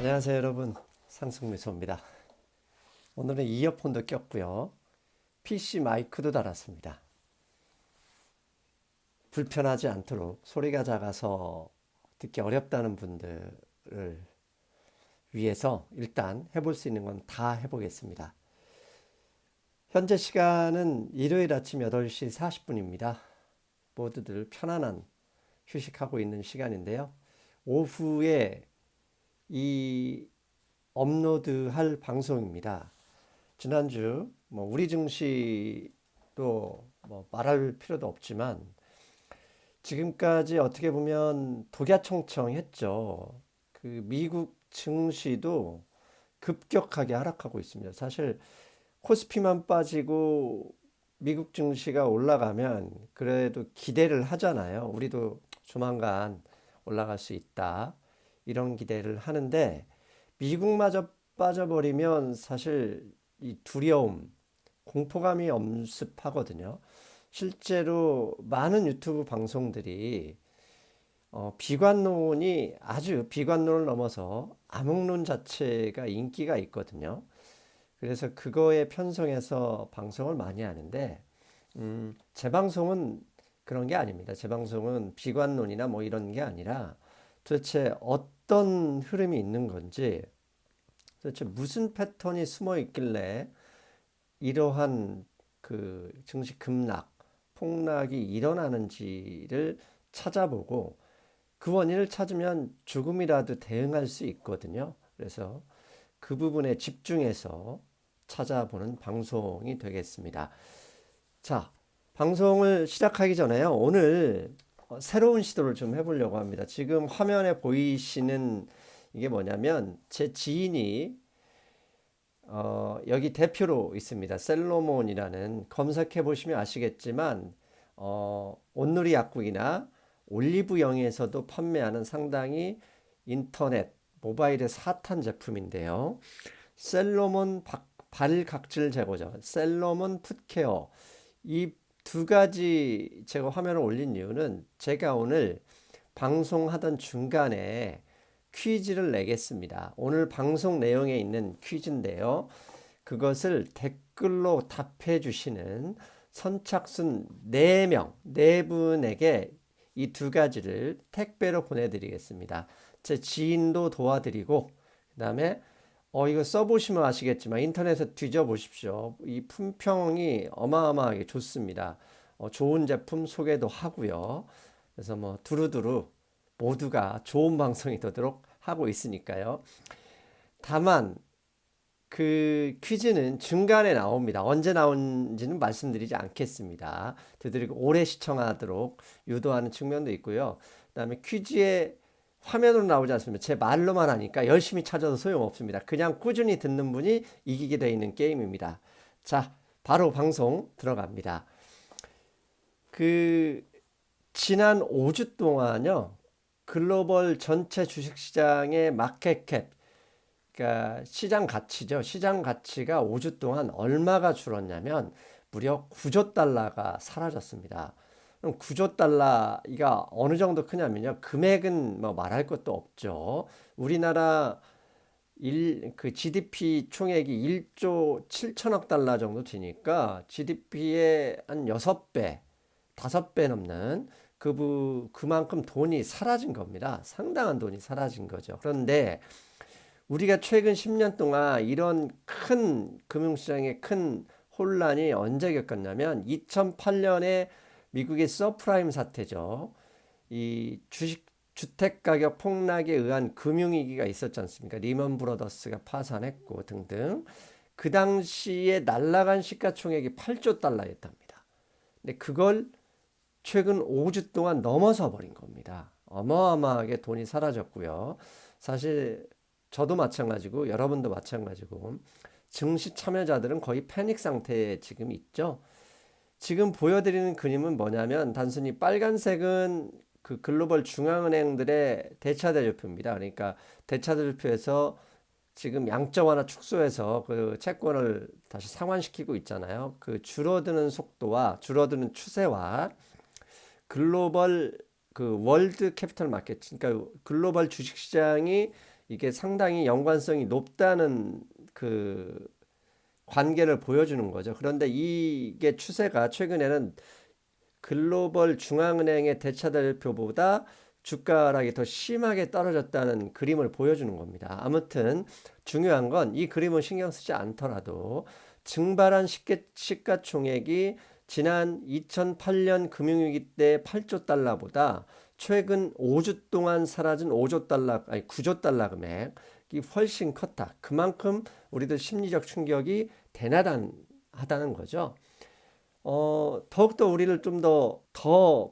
안녕하세요 여러분, 상승미소입니다. 오늘은 이어폰도 꼈고요, PC 마이크도 달았습니다. 불편하지 않도록 소리가 작아서 듣기 어렵다는 분들을 위해서 일단 해볼 수 있는 건 다 해보겠습니다. 현재 시간은 일요일 아침 8시 40분입니다. 모두들 편안한 휴식하고 있는 시간인데요. 오후에 이 업로드할 방송입니다. 지난주 우리 증시도 말할 필요도 없지만 지금까지 어떻게 보면 독야청청했죠. 그 미국 증시도 급격하게 하락하고 있습니다. 사실 코스피만 빠지고 미국 증시가 올라가면 그래도 기대를 하잖아요. 우리도 조만간 올라갈 수 있다, 이런 기대를 하는데 미국마저 빠져버리면 사실 이 두려움, 공포감이 엄습하거든요. 실제로 많은 유튜브 방송들이 비관론이 아주 비관론을 넘어서 암흑론 자체가 인기가 있거든요. 그래서 그거에 편성해서 방송을 많이 하는데 제 방송은 그런 게 아닙니다. 제 방송은 비관론이나 이런 게 아니라 도대체 어떤 흐름이 있는 건지, 도대체 무슨 패턴이 숨어 있길래 이러한 그 증시 급락, 폭락이 일어나는지를 찾아보고 그 원인을 찾으면 조금이라도 대응할 수 있거든요. 그래서 그 부분에 집중해서 찾아보는 방송이 되겠습니다. 자, 방송을 시작하기 전에요, 오늘 새로운 시도를 좀 해보려고 합니다. 지금 화면에 보이시는 이게 뭐냐면 제 지인이 여기 대표로 있습니다. 셀로몬이라는, 검색해 보시면 아시겠지만 온누리 약국이나 올리브영에서도 판매하는 상당히 인터넷 모바일의 핫한 제품인데요. 셀로몬 발 각질 제거제, 셀로몬 풋케어, 이 두 가지 제가 화면을 올린 이유는 제가 오늘 방송하던 중간에 퀴즈를 내겠습니다. 오늘 방송 내용에 있는 퀴즈인데요. 그것을 댓글로 답해 주시는 선착순 4명, 4분에게 이 두 가지를 택배로 보내드리겠습니다. 제 지인도 도와드리고, 그 다음에 이거 써보시면 아시겠지만 인터넷에 뒤져보십시오. 이 품평이 어마어마하게 좋습니다. 좋은 제품 소개도 하고요. 그래서 두루두루 모두가 좋은 방송이 되도록 하고 있으니까요. 다만 그 퀴즈는 중간에 나옵니다. 언제 나온지는 말씀드리지 않겠습니다. 되도록 오래 시청하도록 유도하는 측면도 있고요. 그다음에 퀴즈에 화면으로 나오지 않습니다. 제 말로만 하니까 열심히 찾아도 소용없습니다. 그냥 꾸준히 듣는 분이 이기게 되어 있는 게임입니다. 자, 바로 방송 들어갑니다. 그 지난 5주 동안요, 글로벌 전체 주식시장의 마켓캡, 그러니까 시장 가치죠. 시장 가치가 5주 동안 얼마가 줄었냐면 무려 9조 달러가 사라졌습니다. 그럼 9조 달러가 어느 정도 크냐면요, 금액은 말할 것도 없죠. 우리나라 그 GDP 총액이 1조 7천억 달러 정도 되니까 GDP의 한 6배, 5배 넘는 그만큼 돈이 사라진 겁니다. 상당한 돈이 사라진 거죠. 그런데 우리가 최근 10년 동안 이런 큰 금융시장의 큰 혼란이 언제 겪었냐면 2008년에 미국의 서프라임 사태죠. 이 주택 가격 폭락에 의한 금융위기가 있었지 않습니까? 리먼 브러더스가 파산했고 등등. 그 당시에 날라간 시가총액이 8조 달러였답니다. 근데 그걸 최근 5주 동안 넘어서 버린 겁니다. 어마어마하게 돈이 사라졌고요. 사실 저도 마찬가지고 여러분도 마찬가지고 증시 참여자들은 거의 패닉 상태에 지금 있죠. 지금 보여드리는 그림은 뭐냐면 단순히 빨간색은 그 글로벌 중앙은행들의 대차대조표입니다. 그러니까 대차대조표에서 지금 양적 완화 축소해서 그 채권을 다시 상환시키고 있잖아요. 그 줄어드는 속도와 줄어드는 추세와 글로벌 그 월드 캐피털 마켓, 그러니까 글로벌 주식시장이 이게 상당히 연관성이 높다는 그 관계를 보여주는 거죠. 그런데 이게 추세가 최근에는 글로벌 중앙은행의 대차대표보다 주가 하락이 더 심하게 떨어졌다는 그림을 보여주는 겁니다. 아무튼 중요한 건 이 그림을 신경 쓰지 않더라도 증발한 시가총액이 지난 2008년 금융위기 때 8조 달러보다 최근 5주 동안 사라진 5조 달러, 아니 9조 달러 금액이 훨씬 컸다. 그만큼 우리들 심리적 충격이 대단하다는 거죠. 더욱더 우리를 좀 더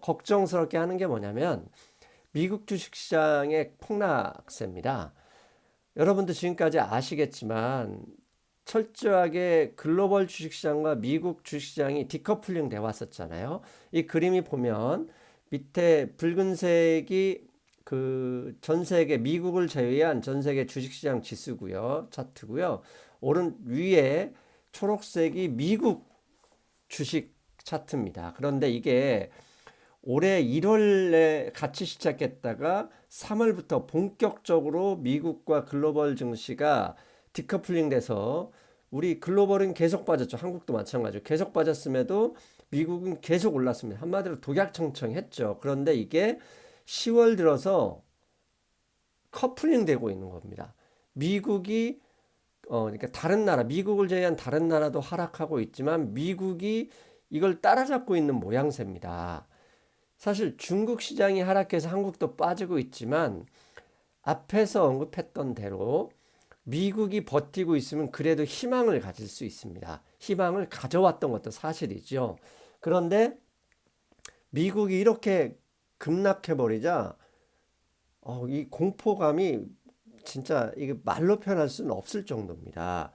걱정스럽게 하는 게 뭐냐면 미국 주식시장의 폭락세입니다. 여러분도 지금까지 아시겠지만 철저하게 글로벌 주식시장과 미국 주식시장이 디커플링 돼 왔었잖아요. 이 그림이 보면 밑에 붉은색이 그 전 세계 미국을 제외한 전 세계 주식시장 지수고요. 차트고요. 오른 위에 초록색이 미국 주식 차트입니다. 그런데 이게 올해 1월에 같이 시작했다가 3월부터 본격적으로 미국과 글로벌 증시가 디커플링 돼서 우리 글로벌은 계속 빠졌죠. 한국도 마찬가지로 계속 빠졌음에도 미국은 계속 올랐습니다. 한마디로 독약청청했죠. 그런데 이게 10월 들어서 커플링 되고 있는 겁니다. 미국이 그러니까 다른 나라, 미국을 제외한 다른 나라도 하락하고 있지만 미국이 이걸 따라잡고 있는 모양새입니다. 사실 중국 시장이 하락해서 한국도 빠지고 있지만 앞에서 언급했던 대로 미국이 버티고 있으면 그래도 희망을 가질 수 있습니다. 희망을 가져왔던 것도 사실이죠. 그런데 미국이 이렇게 급락해버리자 이 공포감이 진짜 이게 말로 표현할 수는 없을 정도입니다.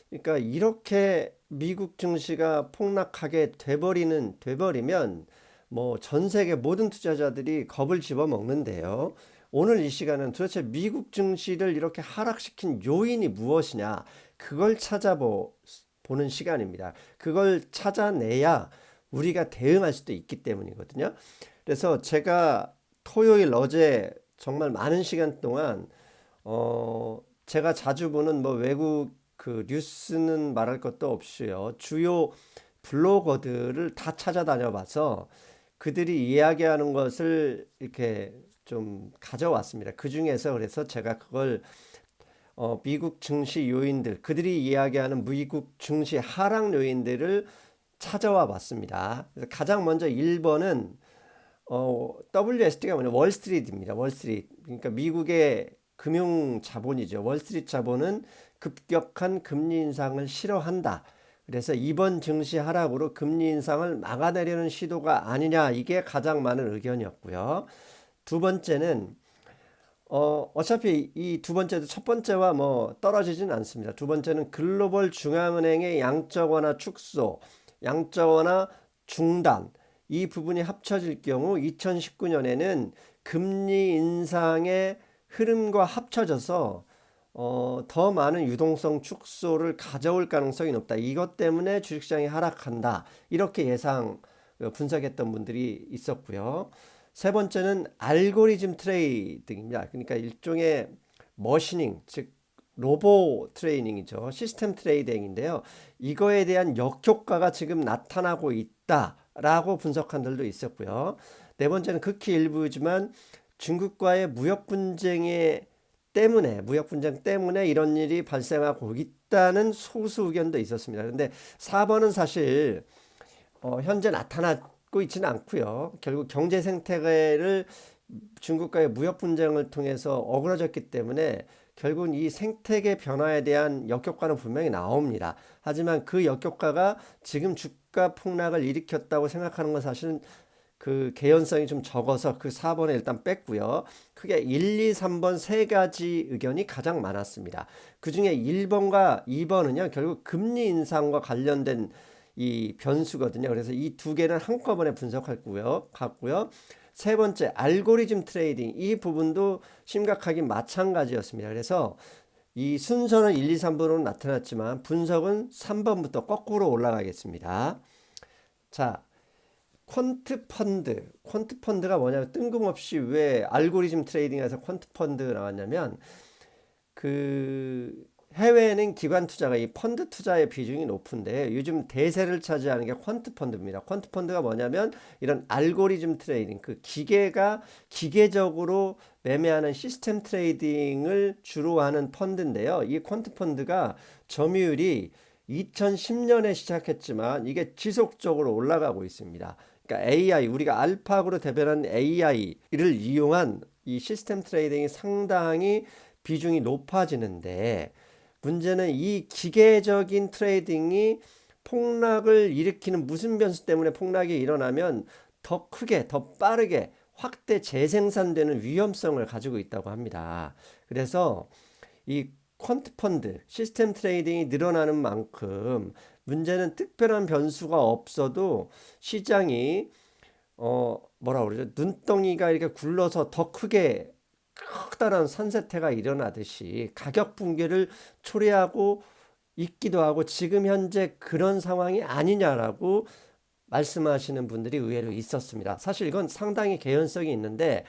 그러니까 이렇게 미국 증시가 폭락하게 돼버리면 뭐 전 세계 모든 투자자들이 겁을 집어먹는데요. 오늘 이 시간은 도대체 미국 증시를 이렇게 하락시킨 요인이 무엇이냐, 그걸 찾아보는 시간입니다. 그걸 찾아내야 우리가 대응할 수도 있기 때문이거든요. 그래서 제가 토요일 어제 정말 많은 시간 동안 제가 자주 보는 뭐 외국 그 뉴스는 말할 것도 없이요. 주요 블로거들을 다 찾아다녀 봐서 그들이 이야기하는 것을 이렇게 좀 가져왔습니다. 그 중에서 그래서 제가 그걸 미국 증시 요인들, 그들이 이야기하는 미국 증시 하락 요인들을 찾아와 봤습니다. 그래서 가장 먼저 1번은 WST가 뭐냐, 월스트리트입니다. 월스트리트. 그러니까 미국의 금융 자본이죠. 월스트리트 자본은 급격한 금리 인상을 싫어한다. 그래서 이번 증시 하락으로 금리 인상을 막아내려는 시도가 아니냐, 이게 가장 많은 의견이었고요. 두 번째는 어차피 이 두 번째도 첫 번째와 뭐 떨어지진 않습니다. 두 번째는 글로벌 중앙은행의 양적 완화 축소, 양적 완화 중단, 이 부분이 합쳐질 경우 2019년에는 금리 인상의 흐름과 합쳐져서 더 많은 유동성 축소를 가져올 가능성이 높다. 이것 때문에 주식시장이 하락한다. 이렇게 분석했던 분들이 있었고요. 세 번째는 알고리즘 트레이딩입니다. 그러니까 일종의 머신닝, 즉 로보 트레이닝이죠. 시스템 트레이딩인데요. 이거에 대한 역효과가 지금 나타나고 있다라고 분석한 들도 있었고요. 네 번째는 극히 일부지만 중국과의 무역 분쟁 때문에 이런 일이 발생하고 있다는 소수 의견도 있었습니다. 그런데 4번은 사실 현재 나타나고 있지는 않고요. 결국 경제 생태계를 중국과의 무역 분쟁을 통해서 어그러졌기 때문에 결국은 이 생태계 변화에 대한 역효과는 분명히 나옵니다. 하지만 그 역효과가 지금 주가 폭락을 일으켰다고 생각하는 건 사실은 그 개연성이 좀 적어서 그 4번에 일단 뺐고요. 크게 1, 2, 3번 세 가지 의견이 가장 많았습니다. 그 중에 1번과 2번은요, 결국 금리 인상과 관련된 이 변수거든요. 그래서 이 두 개는 한꺼번에 분석할 같고요. 세 번째, 알고리즘 트레이딩. 이 부분도 심각하긴 마찬가지였습니다. 그래서 이 순서는 1, 2, 3번으로 나타났지만 분석은 3번부터 거꾸로 올라가겠습니다. 자, 퀀트 펀드가 뭐냐면 뜬금없이 왜 알고리즘 트레이딩에서 퀀트 펀드 나왔냐면 그 해외에는 기관 투자가 이 펀드 투자의 비중이 높은데 요즘 대세를 차지하는 게 퀀트 펀드입니다. 퀀트 펀드가 뭐냐면 이런 알고리즘 트레이딩, 그 기계가 기계적으로 매매하는 시스템 트레이딩을 주로 하는 펀드인데요. 이 퀀트 펀드가 점유율이 2010년에 시작했지만 이게 지속적으로 올라가고 있습니다. 그러니까 AI, 우리가 알파고로 대변하는 AI를 이용한 이 시스템 트레이딩이 상당히 비중이 높아지는데, 문제는 이 기계적인 트레이딩이 폭락을 일으키는, 무슨 변수 때문에 폭락이 일어나면 더 크게, 더 빠르게 확대 재생산되는 위험성을 가지고 있다고 합니다. 그래서 이 퀀트 펀드, 시스템 트레이딩이 늘어나는 만큼 문제는 특별한 변수가 없어도 시장이 뭐라 그러죠? 눈덩이가 이렇게 굴러서 더 크게 커다란 산세태가 일어나듯이 가격 붕괴를 초래하고 있기도 하고, 지금 현재 그런 상황이 아니냐라고 말씀하시는 분들이 의외로 있었습니다. 사실 이건 상당히 개연성이 있는데,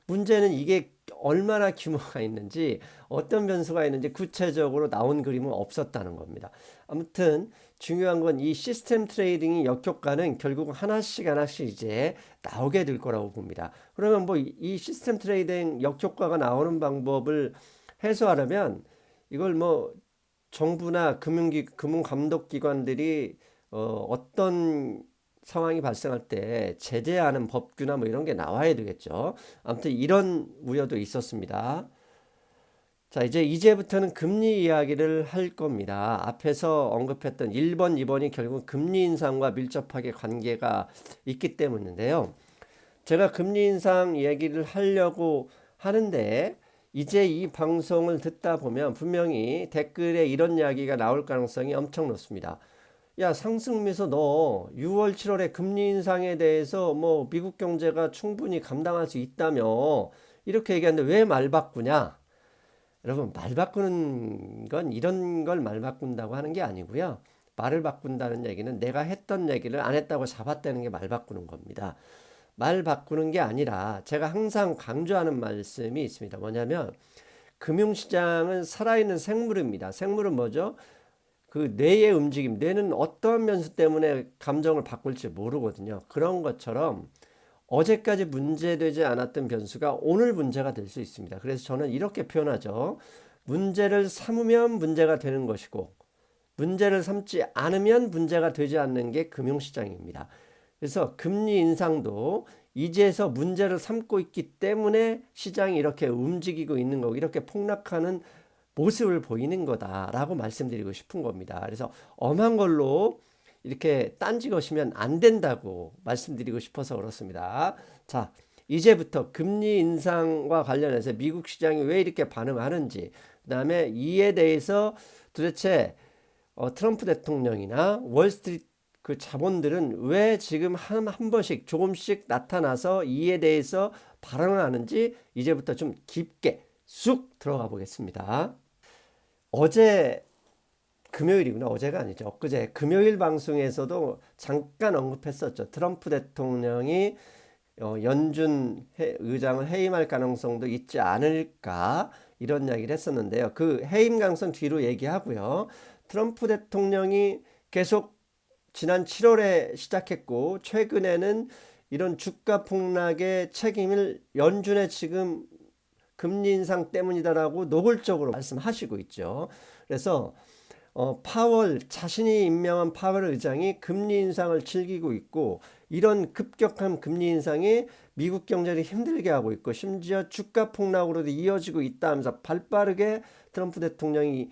문제는 이게 얼마나 규모가 있는지, 어떤 변수가 있는지 구체적으로 나온 그림은 없었다는 겁니다. 아무튼 중요한 건 이 시스템 트레이딩의 역효과는 결국 하나씩 하나씩 이제 나오게 될 거라고 봅니다. 그러면 뭐 이 시스템 트레이딩 역효과가 나오는 방법을 해소하려면, 이걸 뭐 정부나 금융 감독 기관들이 어떤 상황이 발생할 때 제재하는 법규나 뭐 이런 게 나와야 되겠죠. 아무튼 이런 우려도 있었습니다. 자, 이제부터는 금리 이야기를 할 겁니다. 앞에서 언급했던 1번, 2번이 결국 금리 인상과 밀접하게 관계가 있기 때문인데요. 제가 금리 인상 얘기를 하려고 하는데, 이제 이 방송을 듣다 보면 분명히 댓글에 이런 이야기가 나올 가능성이 엄청 높습니다. 야, 상승미소 너 6월, 7월에 금리 인상에 대해서 뭐 미국 경제가 충분히 감당할 수 있다며 이렇게 얘기하는데 왜 말 바꾸냐? 여러분, 말 바꾸는 건 이런 걸 말 바꾼다고 하는 게 아니고요. 말을 바꾼다는 얘기는 내가 했던 얘기를 안 했다고 잡아떼는 게 말 바꾸는 겁니다. 말 바꾸는 게 아니라 제가 항상 강조하는 말씀이 있습니다. 뭐냐면 금융시장은 살아있는 생물입니다. 생물은 뭐죠? 그 뇌의 움직임, 뇌는 어떤 변수 때문에 감정을 바꿀지 모르거든요. 그런 것처럼 어제까지 문제되지 않았던 변수가 오늘 문제가 될 수 있습니다. 그래서 저는 이렇게 표현하죠. 문제를 삼으면 문제가 되는 것이고, 문제를 삼지 않으면 문제가 되지 않는 게 금융시장입니다. 그래서 금리 인상도 이제서 문제를 삼고 있기 때문에 시장이 이렇게 움직이고 있는 거고, 이렇게 폭락하는 모습을 보이는 거다라고 말씀드리고 싶은 겁니다. 그래서 엄한 걸로 이렇게 딴지 거시면 안 된다고 말씀드리고 싶어서 그렇습니다. 자, 이제부터 금리 인상과 관련해서 미국 시장이 왜 이렇게 반응하는지, 그 다음에 이에 대해서 도대체 트럼프 대통령이나 월스트리트 그 자본들은 왜 지금 한 번씩 조금씩 나타나서 이에 대해서 발언을 하는지, 이제부터 좀 깊게 쑥 들어가 보겠습니다. 어제 금요일이구나. 어제가 아니죠. 엊그제 금요일 방송에서도 잠깐 언급했었죠. 트럼프 대통령이 연준 의장을 해임할 가능성도 있지 않을까, 이런 이야기를 했었는데요. 그 해임 가능성 뒤로 얘기하고요. 트럼프 대통령이 계속 지난 7월에 시작했고, 최근에는 이런 주가 폭락의 책임을 연준의 지금 금리 인상 때문이다라고 노골적으로 말씀하시고 있죠. 그래서 파월, 자신이 임명한 파월 의장이 금리 인상을 즐기고 있고, 이런 급격한 금리 인상이 미국 경제를 힘들게 하고 있고, 심지어 주가 폭락으로도 이어지고 있다 하면서 발빠르게 트럼프 대통령이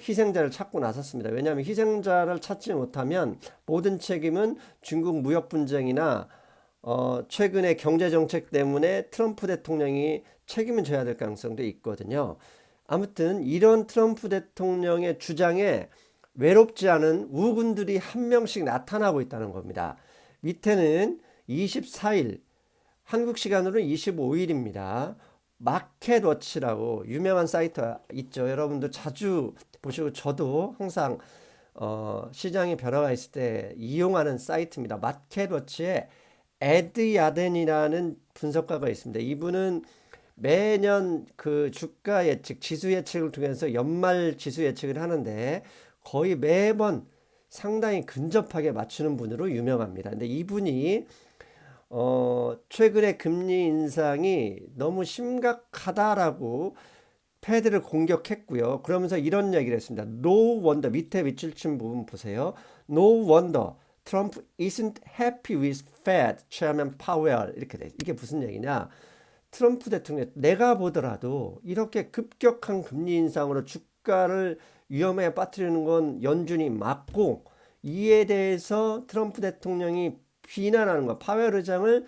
희생자를 찾고 나섰습니다. 왜냐하면 희생자를 찾지 못하면 모든 책임은 중국 무역 분쟁이나 최근의 경제 정책 때문에 트럼프 대통령이 책임을 져야 될 가능성도 있거든요. 아무튼 이런 트럼프 대통령의 주장에 외롭지 않은 우군들이 한 명씩 나타나고 있다는 겁니다. 밑에는 24일, 한국 시간으로 25일입니다. 마켓워치라고 유명한 사이트 있죠. 여러분도 자주 보시고, 저도 항상 시장에 변화가 있을 때 이용하는 사이트입니다. 마켓워치에 에드 야덴이라는 분석가가 있습니다. 이분은 매년 그 주가 예측, 지수 예측을 통해서 연말 지수 예측을 하는데 거의 매번 상당히 근접하게 맞추는 분으로 유명합니다. 근데 이분이 최근에 금리 인상이 너무 심각하다라고 패드를 공격했고요. 그러면서 이런 얘기를 했습니다. No wonder, 밑에 밑줄 친 부분 보세요. No wonder Trump isn't happy with Fed Chairman Powell. 이렇게 돼. 이게 무슨 얘기냐? 트럼프 대통령, 내가 보더라도 이렇게 급격한 금리 인상으로 주가를 위험에 빠뜨리는 건 연준이 맞고, 이에 대해서 트럼프 대통령이 비난하는 것, 파웰 의장을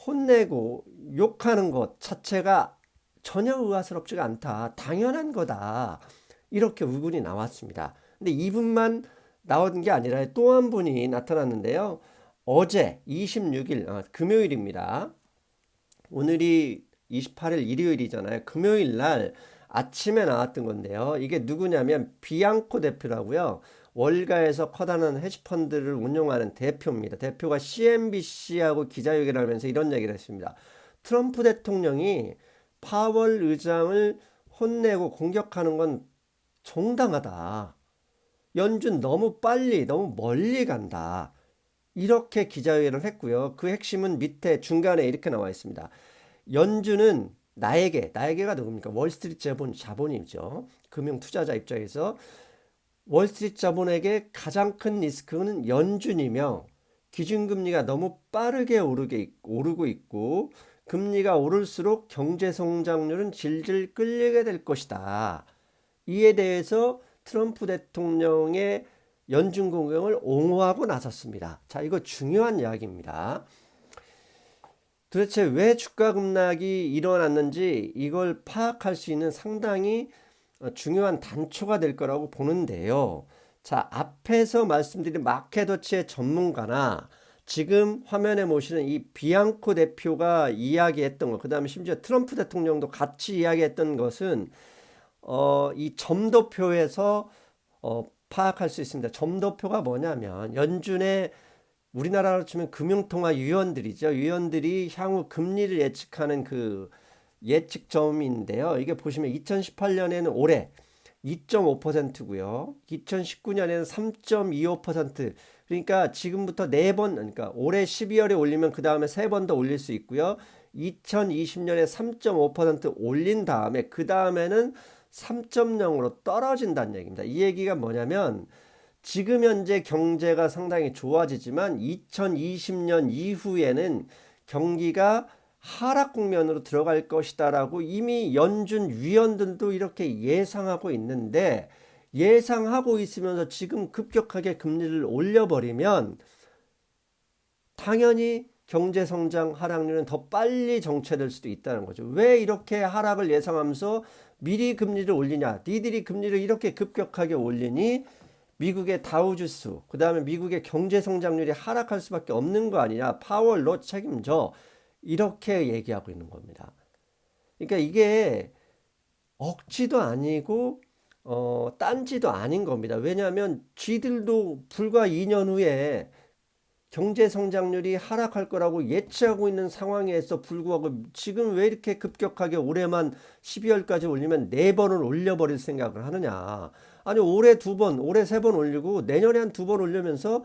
혼내고 욕하는 것 자체가 전혀 의아스럽지가 않다. 당연한 거다. 이렇게 의견이 나왔습니다. 근데 이분만 나온 게 아니라 또 한 분이 나타났는데요. 어제 26일, 금요일입니다. 오늘이 28일 일요일이잖아요. 금요일 날 아침에 나왔던 건데요. 이게 누구냐면 비앙코 대표라고요. 월가에서 커다란 헤지펀드를 운용하는 대표입니다. 대표가 CNBC하고 기자회견을 하면서 이런 얘기를 했습니다. 트럼프 대통령이 파월 의장을 혼내고 공격하는 건 정당하다. 연준 너무 빨리, 너무 멀리 간다. 이렇게 기자회견을 했고요. 그 핵심은 밑에 중간에 이렇게 나와 있습니다. 연준은 나에게가 누굽니까? 월스트리트 자본이죠. 금융 투자자 입장에서 월스트리트 자본에게 가장 큰 리스크는 연준이며, 기준금리가 너무 빠르게 오르고 있고 금리가 오를수록 경제 성장률은 질질 끌리게 될 것이다. 이에 대해서 트럼프 대통령의 연준 공격을 옹호하고 나섰습니다. 자, 이거 중요한 이야기입니다. 도대체 왜 주가 급락이 일어났는지 이걸 파악할 수 있는 상당히 중요한 단초가 될 거라고 보는데요. 자, 앞에서 말씀드린 마켓워치의 전문가나 지금 화면에 보시는 이 비앙코 대표가 이야기했던 것, 그 다음에 심지어 트럼프 대통령도 같이 이야기했던 것은 이 점도표에서 파악할 수 있습니다. 점도표가 뭐냐면 연준의, 우리나라로 치면 금융통화 위원들이죠. 위원들이 향후 금리를 예측하는 그 예측점인데요. 이게 보시면 2018년에는 올해 2.5%고요. 2019년에는 3.25%. 그러니까 지금부터 4번, 그러니까 올해 12월에 올리면 그 다음에 3번 더 올릴 수 있고요. 2020년에 3.5% 올린 다음에 그 다음에는 3.0으로 떨어진다는 얘기입니다. 이 얘기가 뭐냐면 지금 현재 경제가 상당히 좋아지지만 2020년 이후에는 경기가 하락 국면으로 들어갈 것이다라고 이미 연준 위원들도 이렇게 예상하고 있는데, 예상하고 있으면서 지금 급격하게 금리를 올려버리면 당연히 경제 성장 하락률은 더 빨리 정체될 수도 있다는 거죠. 왜 이렇게 하락을 예상하면서 미리 금리를 올리냐? 니들이 금리를 이렇게 급격하게 올리니 미국의 다우지수, 그 다음에 미국의 경제 성장률이 하락할 수밖에 없는 거 아니냐? 파월 너 책임져. 이렇게 얘기하고 있는 겁니다. 그러니까 이게 억지도 아니고 딴지도 아닌 겁니다. 왜냐하면 쥐들도 불과 2년 후에 경제 성장률이 하락할 거라고 예측하고 있는 상황에서 불구하고 지금 왜 이렇게 급격하게 올해만 12월까지 올리면 4번을 올려버릴 생각을 하느냐. 아니 올해 2번, 올해 3번 올리고 내년에 한 2번 올리면서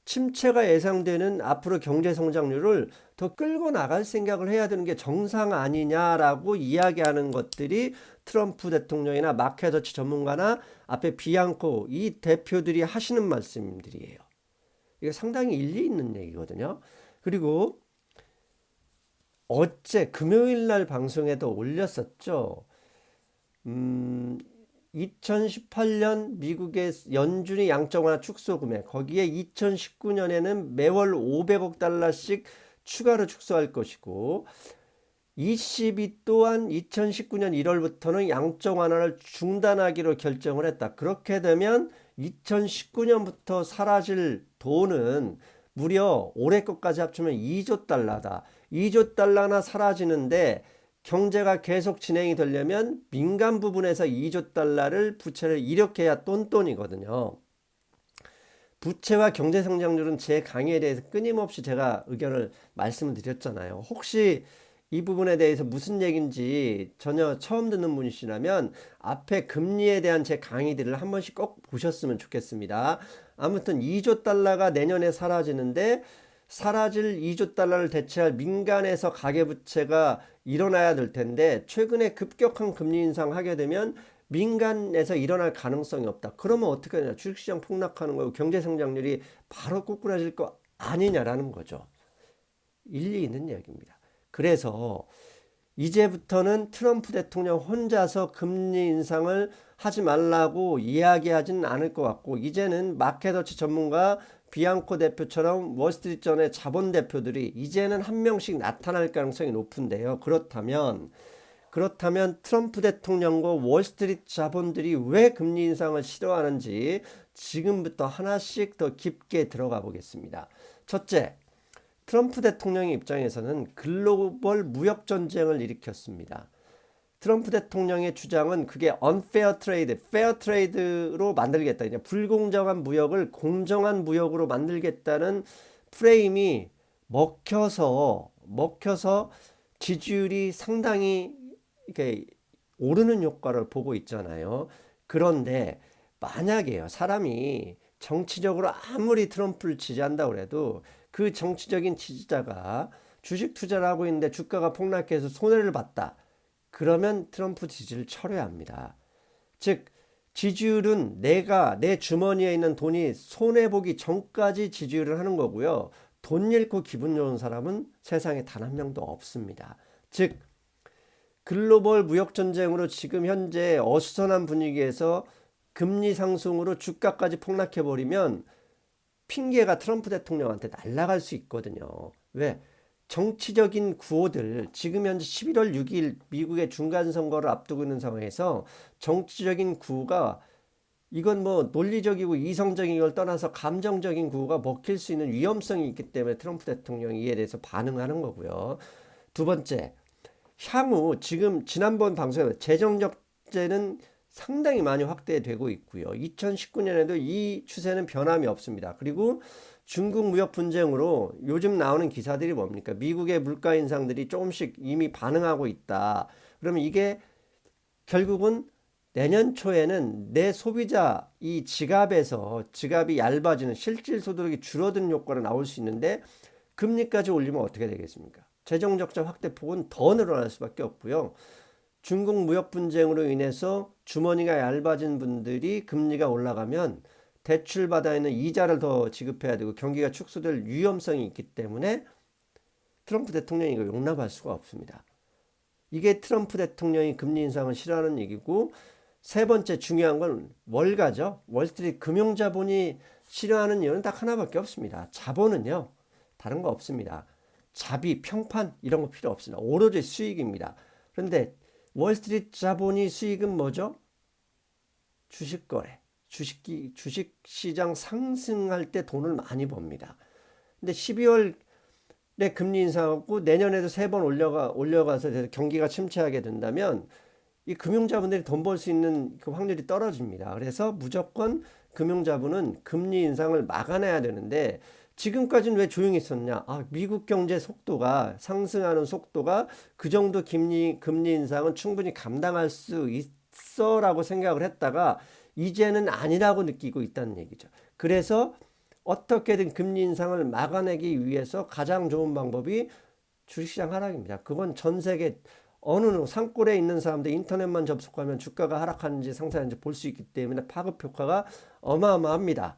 침체가 예상되는 앞으로 경제 성장률을 더 끌고 나갈 생각을 해야 되는 게 정상 아니냐라고 이야기하는 것들이 트럼프 대통령이나 마켓워치 전문가나 앞에 비앙코 이 대표들이 하시는 말씀들이에요. 이게 상당히 일리 있는 얘기거든요. 그리고 어제 금요일 날 방송에도 올렸었죠. 2018년 미국의 연준이 양적 완화 축소 금액, 거기에 2019년에는 매월 500억 달러씩 추가로 축소할 것이고, ECB 또한 2019년 1월부터는 양적 완화를 중단하기로 결정을 했다. 그렇게 되면 2019년부터 사라질 돈은 무려 올해 것까지 합치면 2조 달러다. 2조 달러나 사라지는데 경제가 계속 진행이 되려면 민간 부분에서 2조 달러를 부채를 일으켜야 똔똔이거든요. 부채와 경제 성장률은 제 강의에 대해서 끊임없이 제가 의견을 말씀을 드렸잖아요. 혹시 이 부분에 대해서 무슨 얘기인지 전혀 처음 듣는 분이시라면 앞에 금리에 대한 제 강의들을 한 번씩 꼭 보셨으면 좋겠습니다. 아무튼 2조 달러가 내년에 사라지는데 사라질 2조 달러를 대체할 민간에서 가계부채가 일어나야 될 텐데 최근에 급격한 금리 인상하게 되면 민간에서 일어날 가능성이 없다. 그러면 어떻게 하냐? 주식시장 폭락하는 거고 경제 성장률이 바로 꾸꾸라질 거 아니냐라는 거죠. 일리 있는 이야기입니다. 그래서 이제부터는 트럼프 대통령 혼자서 금리 인상을 하지 말라고 이야기하지는 않을 것 같고 이제는 마켓워치 전문가 비앙코 대표처럼 월스트리트전의 자본 대표들이 이제는 한 명씩 나타날 가능성이 높은데요. 그렇다면 트럼프 대통령과 월스트리트 자본들이 왜 금리 인상을 싫어하는지 지금부터 하나씩 더 깊게 들어가 보겠습니다. 첫째, 트럼프 대통령의 입장에서는 글로벌 무역 전쟁을 일으켰습니다. 트럼프 대통령의 주장은 그게 unfair trade, fair trade로 만들겠다. 이제 불공정한 무역을 공정한 무역으로 만들겠다는 프레임이 먹혀서 지지율이 상당히 이렇게 오르는 효과를 보고 있잖아요. 그런데 만약에요, 사람이 정치적으로 아무리 트럼프를 지지한다고 해도 그 정치적인 지지자가 주식 투자를 하고 있는데 주가가 폭락해서 손해를 봤다. 그러면 트럼프 지지를 철회해야 합니다. 즉 지지율은 내가 내 주머니에 있는 돈이 손해보기 전까지 지지율을 하는 거고요. 돈 잃고 기분 좋은 사람은 세상에 단 한 명도 없습니다. 즉 글로벌 무역 전쟁으로 지금 현재 어수선한 분위기에서 금리 상승으로 주가까지 폭락해버리면 핑계가 트럼프 대통령한테 날아갈 수 있거든요. 왜? 정치적인 구호들, 지금 현재 11월 6일 미국의 중간선거를 앞두고 있는 상황에서 정치적인 구호가 이건 뭐 논리적이고 이성적인 걸 떠나서 감정적인 구호가 먹힐 수 있는 위험성이 있기 때문에 트럼프 대통령이 이에 대해서 반응하는 거고요. 두 번째, 향후 지금 지난번 방송에서 재정적제는 상당히 많이 확대되고 있고요. 2019년에도 이 추세는 변함이 없습니다. 그리고 중국 무역 분쟁으로 요즘 나오는 기사들이 뭡니까? 미국의 물가 인상들이 조금씩 이미 반응하고 있다. 그러면 이게 결국은 내년 초에는 내 소비자 이 지갑이 얇아지는 실질 소득이 줄어드는 효과가 나올 수 있는데 금리까지 올리면 어떻게 되겠습니까? 재정 적자 확대폭은 더 늘어날 수밖에 없고요. 중국 무역 분쟁으로 인해서 주머니가 얇아진 분들이 금리가 올라가면 대출 받아 있는 이자를 더 지급해야 되고 경기가 축소될 위험성이 있기 때문에 트럼프 대통령이 이거 용납할 수가 없습니다. 이게 트럼프 대통령이 금리 인상을 싫어하는 얘기고 세 번째 중요한 건 월가죠. 월스트리트 금융자본이 싫어하는 이유는 딱 하나밖에 없습니다. 자본은요. 다른 거 없습니다. 자비, 평판 이런 거 필요 없습니다. 오로지 수익입니다. 그런데 월스트리트 자본이 수익은 뭐죠? 주식 거래. 주식시장 상승할 때 돈을 많이 법니다. 근데 12월에 금리 인상하고 내년에도 3번 올려가서 경기가 침체하게 된다면 이 금융자본들이 돈 벌 수 있는 그 확률이 떨어집니다. 그래서 무조건 금융자본은 금리 인상을 막아내야 되는데 지금까지는 왜 조용히 있었냐? 미국 경제 속도가 상승하는 속도가 그 정도 금리 인상은 충분히 감당할 수 있어라고 생각을 했다가 이제는 아니라고 느끼고 있다는 얘기죠. 그래서 어떻게든 금리 인상을 막아내기 위해서 가장 좋은 방법이 주식시장 하락입니다. 그건 전 세계 어느 산골에 있는 사람들 인터넷만 접속하면 주가가 하락하는지 상승하는지 볼 수 있기 때문에 파급 효과가 어마어마합니다.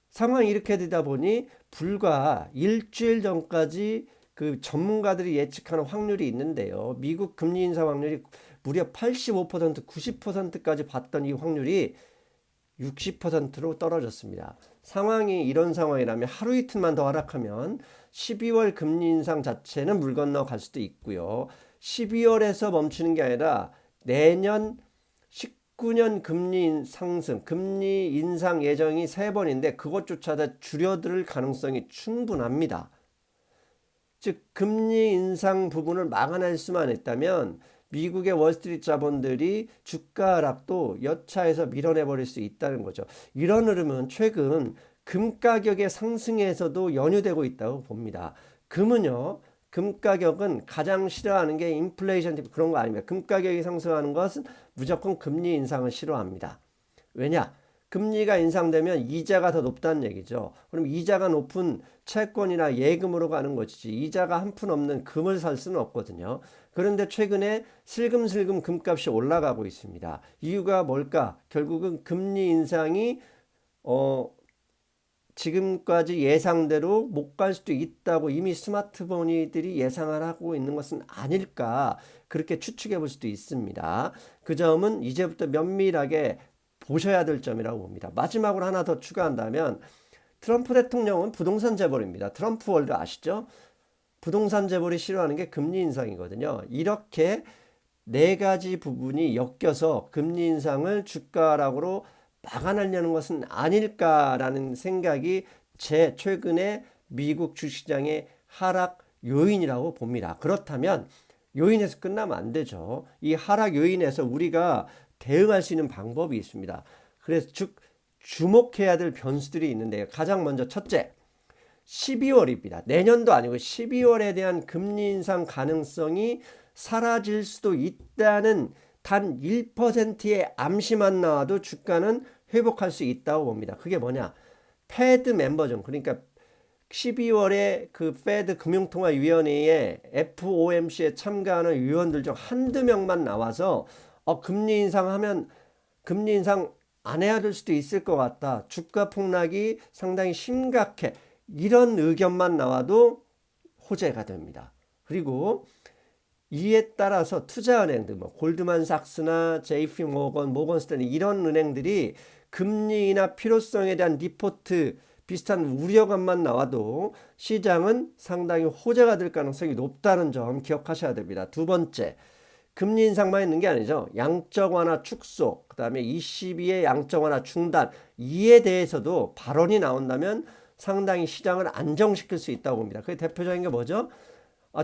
상황이 이렇게 되다 보니 불과 일주일 전까지 그 전문가들이 예측하는 확률이 있는데요. 미국 금리 인상 확률이 무려 85%, 90%까지 봤던 이 확률이 60%로 떨어졌습니다. 상황이 이런 상황이라면 하루 이틀만 더 하락하면 12월 금리 인상 자체는 물 건너 갈 수도 있고요. 12월에서 멈추는 게 아니라 내년 19년 금리 인상 예정이 3번인데 그것조차 다 줄여들 가능성이 충분합니다. 즉 금리 인상 부분을 막아낼 수만 있다면 미국의 월스트리트 자본들이 주가 하락도 여차해서 밀어내버릴 수 있다는 거죠. 이런 흐름은 최근 금 가격의 상승에서도 연유되고 있다고 봅니다. 금은요, 금 가격은 가장 싫어하는 게 인플레이션 그런 거 아닙니다. 금 가격이 상승하는 것은 무조건 금리 인상을 싫어합니다. 왜냐? 금리가 인상되면 이자가 더 높다는 얘기죠. 그럼 이자가 높은 채권이나 예금으로 가는 것이지 이자가 한 푼 없는 금을 살 수는 없거든요. 그런데 최근에 슬금슬금 금값이 올라가고 있습니다. 이유가 뭘까? 결국은 금리 인상이 지금까지 예상대로 못 갈 수도 있다고 이미 스마트머니들이 예상을 하고 있는 것은 아닐까, 그렇게 추측해 볼 수도 있습니다. 그 점은 이제부터 면밀하게 보셔야 될 점이라고 봅니다. 마지막으로 하나 더 추가한다면 트럼프 대통령은 부동산 재벌입니다. 트럼프 월드 아시죠? 부동산 재벌이 싫어하는 게 금리 인상이거든요. 이렇게 네 가지 부분이 엮여서 금리 인상을 주가 하락으로 막아내려는 것은 아닐까라는 생각이 제 최근에 미국 주식시장의 하락 요인이라고 봅니다. 그렇다면 요인에서 끝나면 안 되죠. 이 하락 요인에서 우리가 대응할 수 있는 방법이 있습니다. 그래서 주목해야 될 변수들이 있는데요. 가장 먼저 첫째, 12월입니다. 내년도 아니고 12월에 대한 금리 인상 가능성이 사라질 수도 있다는 단 1%의 암시만 나와도 주가는 회복할 수 있다고 봅니다. 그게 뭐냐? 패드 멤버죠. 그러니까 12월에 그 패드 금융통화위원회에 FOMC에 참가하는 위원들 중 한두 명만 나와서 금리 인상하면 금리 인상 안 해야 될 수도 있을 것 같다. 주가 폭락이 상당히 심각해. 이런 의견만 나와도 호재가 됩니다. 그리고 이에 따라서 투자은행들, 골드만삭스나 JP모건, 모건스탠리 이런 은행들이 금리나 필요성에 대한 리포트 비슷한 우려감만 나와도 시장은 상당히 호재가 될 가능성이 높다는 점 기억하셔야 됩니다. 두 번째, 금리 인상만 있는 게 아니죠. 양적 완화 축소, 그 다음에 ECB의 양적 완화 중단, 이에 대해서도 발언이 나온다면 상당히 시장을 안정시킬 수 있다고 봅니다. 그 대표적인 게 뭐죠?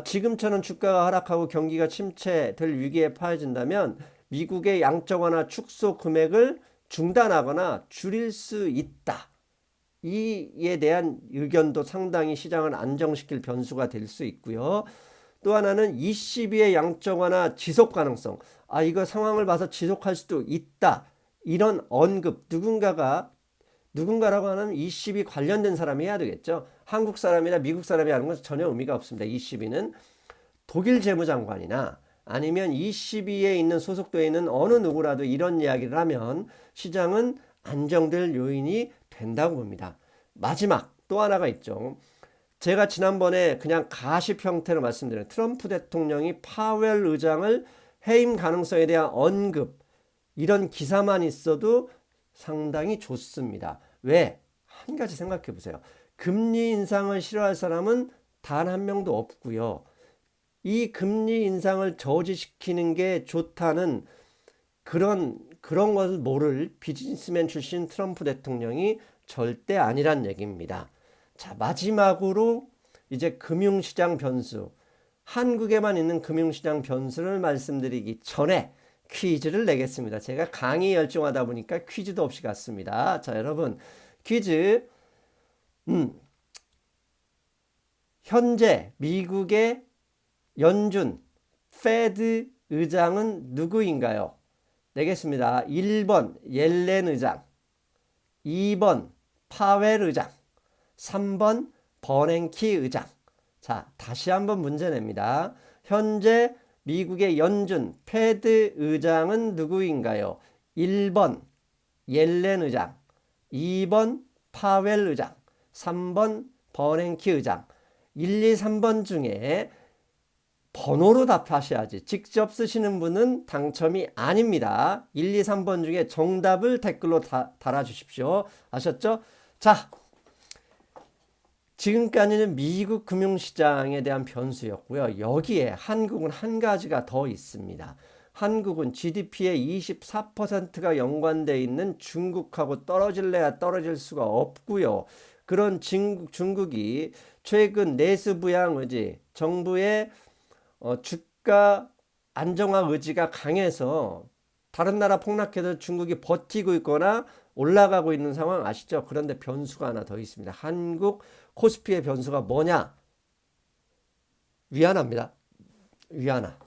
지금처럼 주가가 하락하고 경기가 침체될 위기에 빠진다면 미국의 양적 완화 축소 금액을 중단하거나 줄일 수 있다. 이에 대한 의견도 상당히 시장을 안정시킬 변수가 될 수 있고요. 또 하나는 ECB의 양적 완화 지속 가능성. 이거 상황을 봐서 지속할 수도 있다. 이런 언급, 누군가라고 하는 ECB 관련된 사람이 해야 되겠죠. 한국 사람이나 미국 사람이 하는 건 전혀 의미가 없습니다. ECB는 독일 재무장관이나 아니면 ECB에 있는 소속되어 있는 어느 누구라도 이런 이야기를 하면 시장은 안정될 요인이 된다고 봅니다. 마지막 또 하나가 있죠. 제가 지난번에 그냥 가십 형태로 말씀드린 트럼프 대통령이 파웰 의장을 해임 가능성에 대한 언급, 이런 기사만 있어도 상당히 좋습니다. 왜? 한 가지 생각해 보세요. 금리 인상을 싫어할 사람은 단 한 명도 없고요. 이 금리 인상을 저지시키는 게 좋다는 그런 것을 모를 비즈니스맨 출신 트럼프 대통령이 절대 아니란 얘기입니다. 자, 마지막으로 이제 금융시장 변수, 한국에만 있는 금융시장 변수를 말씀드리기 전에 퀴즈를 내겠습니다. 제가 강의 열중하다 보니까 퀴즈도 없이 갔습니다. 자, 여러분, 퀴즈. 현재 미국의 연준 페드 의장은 누구인가요? 내겠습니다. 1번 옐렌 의장, 2번 파웰 의장, 3번 버냉키 의장. 자, 다시 한번 문제 냅니다. 현재 미국의 연준 페드 의장은 누구인가요? 1번 옐렌 의장, 2번 파웰 의장, 3번 버냉키 의장. 1, 2, 3번 중에 번호로 답하셔야지. 직접 쓰시는 분은 당첨이 아닙니다. 1, 2, 3번 중에 정답을 댓글로 달아주십시오. 아셨죠? 자, 지금까지는 미국 금융시장에 대한 변수였고요. 여기에 한국은 한 가지가 더 있습니다. 한국은 GDP의 24%가 연관되어 있는 중국하고 떨어질래야 떨어질 수가 없고요. 그런 중국이 최근 내수 부양 의지, 정부의 주가 안정화 의지가 강해서 다른 나라 폭락해도 중국이 버티고 있거나 올라가고 있는 상황 아시죠? 그런데 변수가 하나 더 있습니다. 한국 코스피의 변수가 뭐냐? 위안화입니다. 위안화.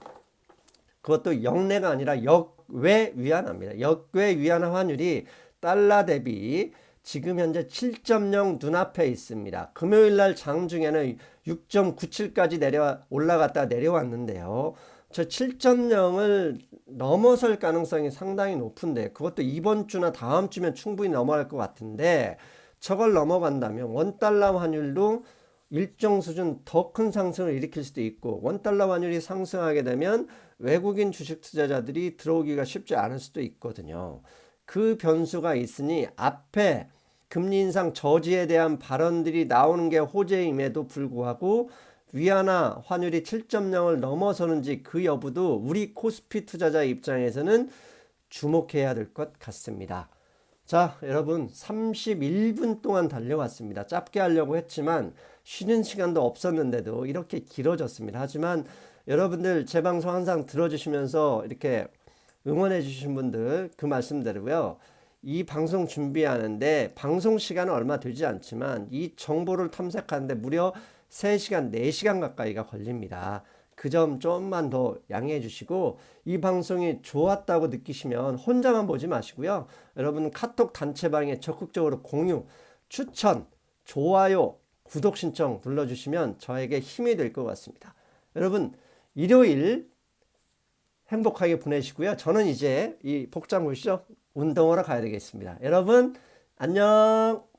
그것도 역내가 아니라 역외 위안화입니다. 역외 위안화 환율이 달러 대비 지금 현재 7.0 눈앞에 있습니다. 금요일 날 장중에는 6.97까지 올라갔다 내려왔는데요. 저 7.0을 넘어설 가능성이 상당히 높은데, 그것도 이번 주나 다음 주면 충분히 넘어갈 것 같은데, 저걸 넘어간다면 원달러 환율도 일정 수준 더 큰 상승을 일으킬 수도 있고, 원달러 환율이 상승하게 되면 외국인 주식 투자자들이 들어오기가 쉽지 않을 수도 있거든요. 그 변수가 있으니 앞에 금리 인상 저지에 대한 발언들이 나오는 게 호재임에도 불구하고 위안화 환율이 7.0을 넘어서는지 그 여부도 우리 코스피 투자자 입장에서는 주목해야 될 것 같습니다. 자, 여러분 31분 동안 달려왔습니다. 짧게 하려고 했지만 쉬는 시간도 없었는데도 이렇게 길어졌습니다. 하지만 여러분들 제 방송 항상 들어주시면서 이렇게 응원해 주신 분들 그 말씀드리고요. 이 방송 준비하는데 방송 시간은 얼마 되지 않지만 이 정보를 탐색하는데 무려 3시간, 4시간 가까이가 걸립니다. 그 점 좀만 더 양해해 주시고, 이 방송이 좋았다고 느끼시면 혼자만 보지 마시고요. 여러분 카톡 단체방에 적극적으로 공유, 추천, 좋아요, 구독 신청 눌러주시면 저에게 힘이 될 것 같습니다. 여러분 일요일 행복하게 보내시고요. 저는 이제 이 복장 보시죠? 운동하러 가야 되겠습니다. 여러분 안녕.